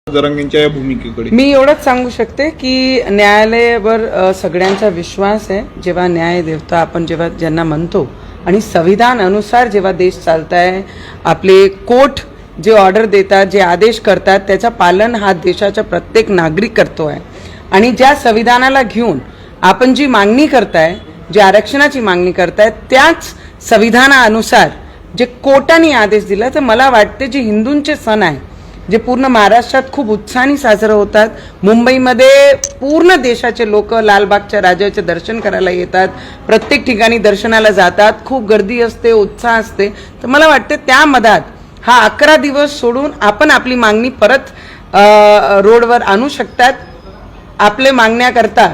जरांगेंच्या या भूमिकेकडे मी एवढंच सांगू शकते की न्यायालयावर सगळ्यांचा विश्वास आहे. जेव्हा न्याय देवता आपण जेव्हा ज्यांना म्हणतो आणि संविधान अनुसार जेव्हा देश चालताय, आपले कोर्ट जे ऑर्डर देतात, जे आदेश करतात, त्याचं पालन हा देशाचा प्रत्येक नागरिक करतोय. आणि ज्या संविधानाला घेऊन आपण जी मागणी करताय, जी आरक्षणाची मागणी करताय, त्याच संविधानानुसार जे कोर्टाने आदेश दिला, तर मला वाटते जे हिंदूंचे सण आहे जे पूर्ण महाराष्ट्रात खूप उत्साहाने साजरे होतात, मुंबईमध्ये पूर्ण देशाचे लोक लालबागच्या राजाचे दर्शन करायला येतात, प्रत्येक ठिकाणी दर्शनाला जातात, खूप गर्दी असते, उत्साह असते. तर मला वाटते त्या मधात हा 11 दिवस सोडून आपण आपली मागणी परत रोडवर आणू शकतात. आपले मागण्याकरता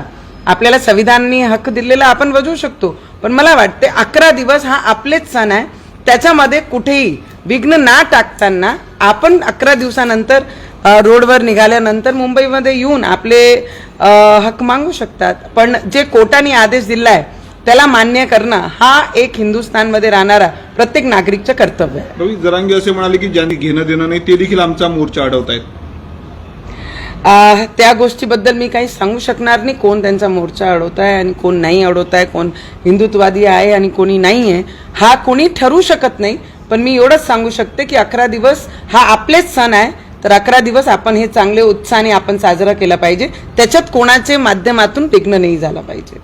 आपल्याला संविधानाने हक्क दिलेला आपण बजावू शकतो. पण मला वाटते 11 दिवस हा आपलेच सण आहे, त्याच्यामध्ये कुठेही विघ्न ना टाकताना आपण 11 दिवसानंतर रोडवर निघाल्यानंतर मुंबईमध्ये येऊन आपले हक्क मागू शकतात. पण जे कोर्टाने आदेश दिलाय त्याला मान्य करणं हा एक हिंदुस्थानमध्ये राहणारा प्रत्येक नागरिकचं कर्तव्य आहे. रवी जरांगे असे म्हणाले की ज्यांनी घेणं देणं नाही ते देखील आमचा मोर्चा अडवतायत. त्या गोष्टीबद्दल मी काही सांगू शकणार नाही. कोण त्यांचा मोर्चा अडवत आहे आणि कोण नाही अडवत आहे, कोण हिंदुत्ववादी आहे आणि कोणी नाही आहे, हा कोणी ठरवू शकत नाही. पण मी एवढंच सांगू शकते की 11 दिवस हा आपलेच सण आहे, तर 11 दिवस आपण हे चांगले उत्साहाने आपण साजरा केला पाहिजे. त्याच्यात कोणाचे माध्यमातून विघ्न नाही झाला पाहिजे.